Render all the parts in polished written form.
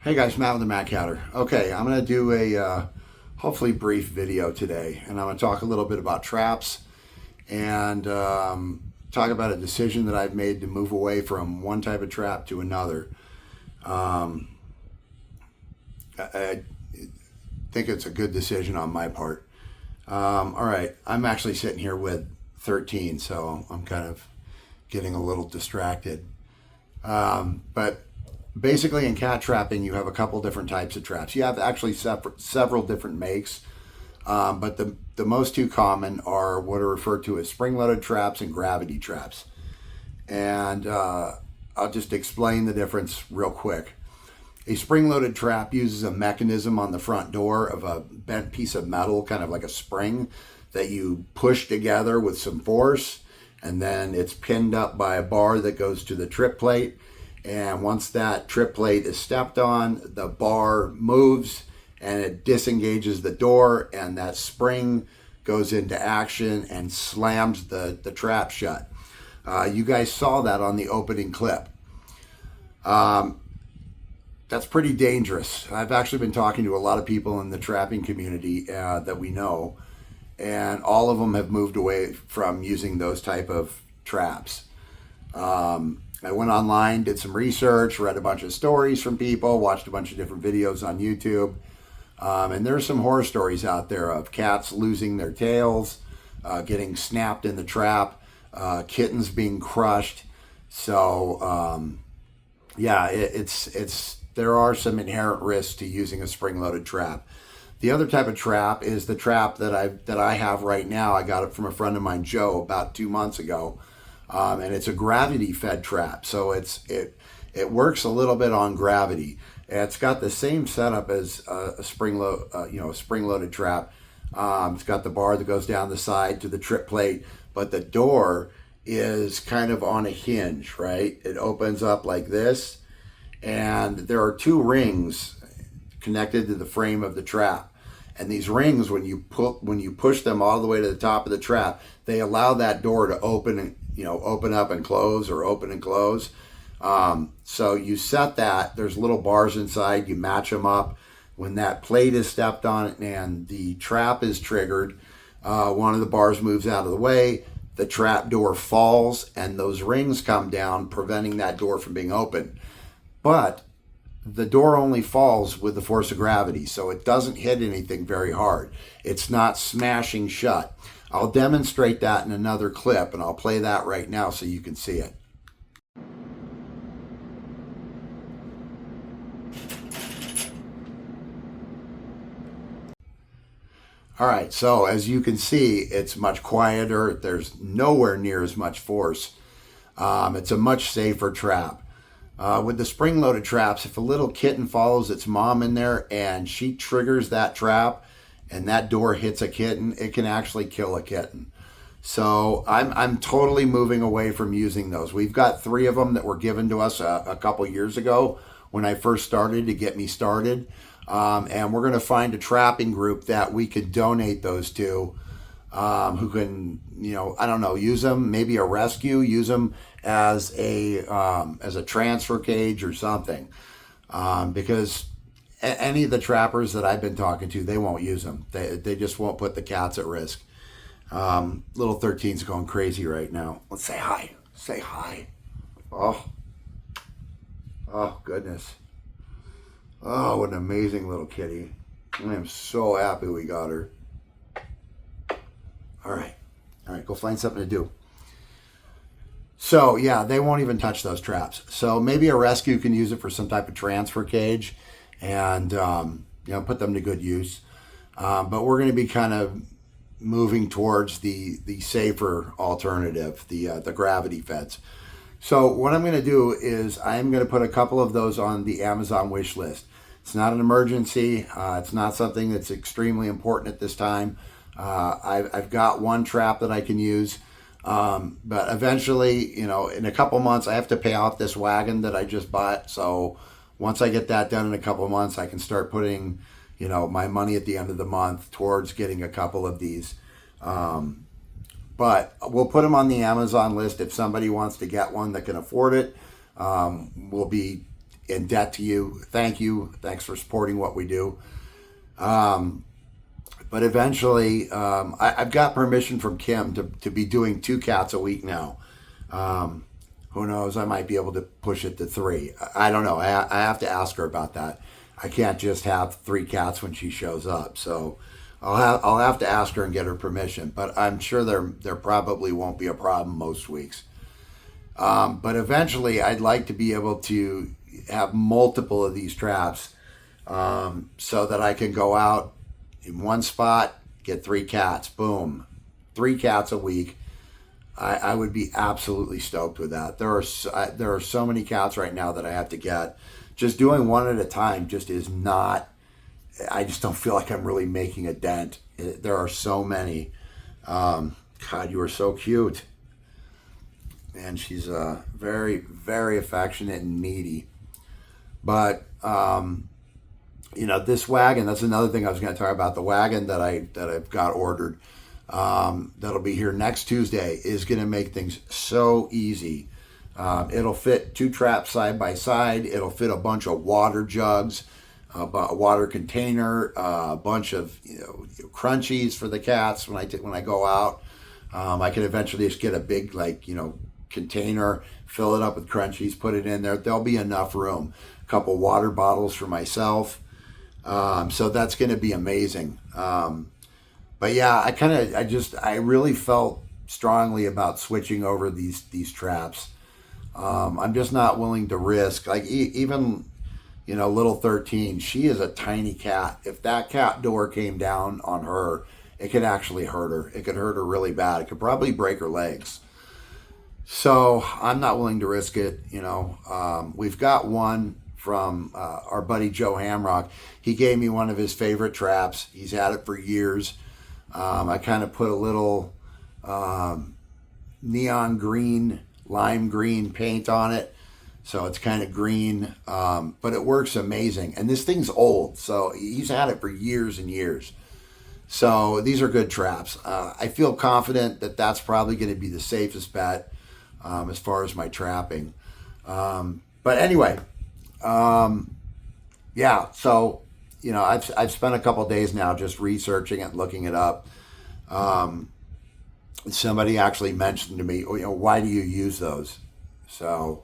Hey guys, Matt with the Matt Counter. Okay, I'm going to do a hopefully brief video today, and I'm going to talk a little bit about traps and talk about a decision that I've made to move away from one type of trap to another. I think it's a good decision on my part. All right, I'm actually sitting here with 13, so I'm kind of getting a little distracted. But basically, in cat trapping, you have a couple different types of traps. You have actually several different makes, but the most two common are what are referred to as spring-loaded traps and gravity traps. And I'll just explain the difference real quick. A spring-loaded trap uses a mechanism on the front door of a bent piece of metal, kind of like a spring, that you push together with some force, and then it's pinned up by a bar that goes to the trip plate. And once that trip plate is stepped on, the bar moves and it disengages the door, and that spring goes into action and slams the trap shut. You guys saw that on the opening clip. That's pretty dangerous. I've actually been talking to a lot of people in the trapping community that we know, and all of them have moved away from using those type of traps. I went online, did some research, read a bunch of stories from people, watched a bunch of different videos on YouTube. And there's some horror stories out there of cats losing their tails, getting snapped in the trap, kittens being crushed. So, yeah, there are some inherent risks to using a spring-loaded trap. The other type of trap is the trap that I have right now. I got it from a friend of mine, Joe, about 2 months ago. And it's a gravity-fed trap, so it works a little bit on gravity. It's got the same setup as a spring-loaded trap. It's got the bar that goes down the side to the trip plate, but the door is kind of on a hinge, right? It opens up like this, and there are two rings connected to the frame of the trap. And these rings, when you push them all the way to the top of the trap, they allow that door to open up and close, or open and close. So you set that. There's little bars inside. You match them up. When that plate is stepped on and the trap is triggered, one of the bars moves out of the way. The trap door falls, and those rings come down, preventing that door from being open. But the door only falls with the force of gravity, so it doesn't hit anything very hard. It's not smashing shut. I'll demonstrate that in another clip, and I'll play that right now so you can see it. All right, so as you can see, it's much quieter. There's nowhere near as much force. It's a much safer trap. With the spring-loaded traps, if a little kitten follows its mom in there and she triggers that trap and that door hits a kitten, it can actually kill a kitten. So I'm totally moving away from using those. We've got 3 of them that were given to us a couple years ago when I first started, to get me started. And we're going to find a trapping group that we could donate those to, who can, I don't know, use them, maybe a rescue, use them as a transfer cage or something. Because any of the trappers that I've been talking to, they won't use them. They just won't put the cats at risk. Little 13's going crazy right now. Let's say hi. Say hi. Oh goodness. Oh, what an amazing little kitty. I am so happy we got her. All right, go find something to do. So yeah, they won't even touch those traps. So maybe a rescue can use it for some type of transfer cage, and put them to good use. But we're going to be kind of moving towards the safer alternative, the gravity feds. So what I'm going to do is I'm going to put a couple of those on the Amazon wish list. It's not an emergency. It's not something that's extremely important at this time. I've got one trap that I can use. But eventually, in a couple months, I have to pay off this wagon that I just bought. So once I get that done in a couple months, I can start putting, my money at the end of the month towards getting a couple of these. But we'll put them on the Amazon list. If somebody wants to get one that can afford it, we'll be in debt to you. Thank you. Thanks for supporting what we do. But eventually, I've got permission from Kim to be doing 2 cats a week now. Who knows? I might be able to push it to 3. I don't know. I have to ask her about that. I can't just have 3 cats when she shows up. So I'll have to ask her and get her permission. But I'm sure there probably won't be a problem most weeks. But eventually, I'd like to be able to have multiple of these traps, so that I can go out in one spot, get 3 cats, boom, 3 cats a week. I would be absolutely stoked with that. There are so many cats right now that I have to get. Just doing one at a time just is not. I just don't feel like I'm really making a dent. There are so many. God, you are so cute. And she's very, very affectionate and needy. But this wagon, that's another thing I was going to talk about. The wagon that I've got ordered, that'll be here next Tuesday, is going to make things so easy. It'll fit 2 traps side by side. It'll fit a bunch of water jugs, a water container, a bunch of crunchies for the cats when I go out. I can eventually just get a big container, fill it up with crunchies, put it in there. There'll be enough room. A couple water bottles for myself. So that's going to be amazing. But yeah, I really felt strongly about switching over these traps. I'm just not willing to risk, even little 13, she is a tiny cat. If that cat door came down on her, it could actually hurt her. It could hurt her really bad. It could probably break her legs. So I'm not willing to risk it. We've got one from our buddy Joe Hamrock. He gave me one of his favorite traps. He's had it for years. I kind of put a little neon green, lime green paint on it, so it's kind of green, but it works amazing. And this thing's old, so he's had it for years and years. So these are good traps. I feel confident that that's probably going to be the safest bet as far as my trapping. But anyway, yeah, so I've spent a couple days now just researching it, looking it up. Somebody actually mentioned to me, why do you use those? So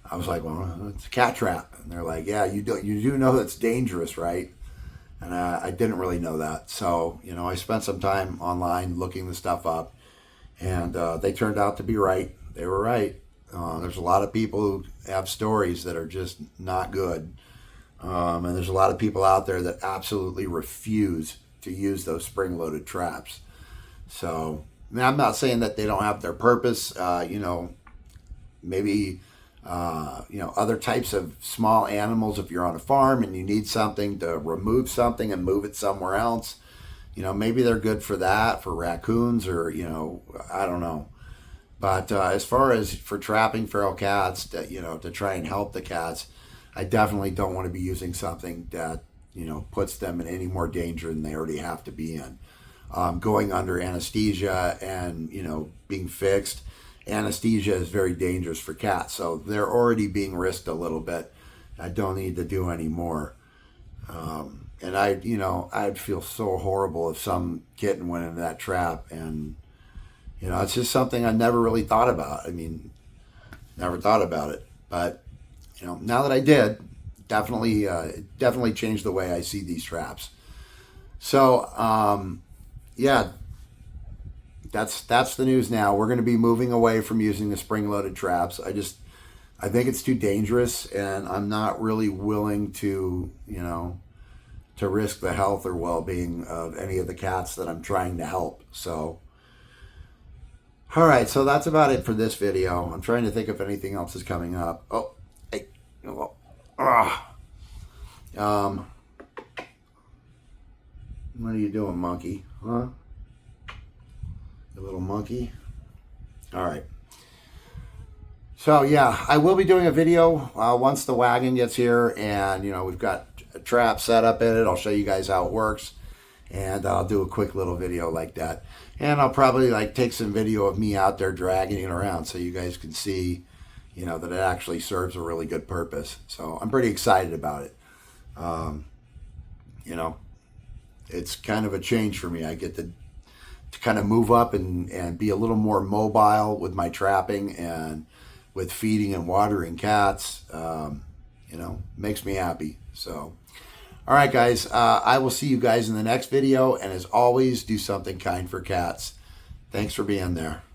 I was like, well, it's a cat trap. And they're like, yeah, you do know that's dangerous, right? And I didn't really know that. So, I spent some time online looking the stuff up, and they turned out to be right. They were right. There's a lot of people who have stories that are just not good. And there's a lot of people out there that absolutely refuse to use those spring-loaded traps. So, I'm not saying that they don't have their purpose. Maybe, other types of small animals, if you're on a farm and you need something to remove something and move it somewhere else, maybe they're good for that, for raccoons or, I don't know. But as far as for trapping feral cats, to try and help the cats, I definitely don't want to be using something that, puts them in any more danger than they already have to be in. Going under anesthesia and, being fixed, anesthesia is very dangerous for cats. So they're already being risked a little bit. I don't need to do any more. And I'd feel so horrible if some kitten went into that trap. And, it's just something I never really thought about. Never thought about it. But, now that I did, definitely changed the way I see these traps. So, yeah, that's the news now. We're going to be moving away from using the spring-loaded traps. I think it's too dangerous, and I'm not really willing to, to risk the health or well-being of any of the cats that I'm trying to help. So, all right, so that's about it for this video. I'm trying to think if anything else is coming up. Oh, hey, what are you doing, monkey? Huh? You little monkey? All right. So, yeah, I will be doing a video once the wagon gets here, and, we've got a trap setup in it. I'll show you guys how it works, and I'll do a quick little video like that. And I'll probably like take some video of me out there dragging it around so you guys can see, you know, that it actually serves a really good purpose. So I'm pretty excited about it. You know, it's kind of a change for me. I get to kind of move up and be a little more mobile with my trapping and with feeding and watering cats. You know, makes me happy. So, all right, guys, I will see you guys in the next video. And as always, do something kind for cats. Thanks for being there.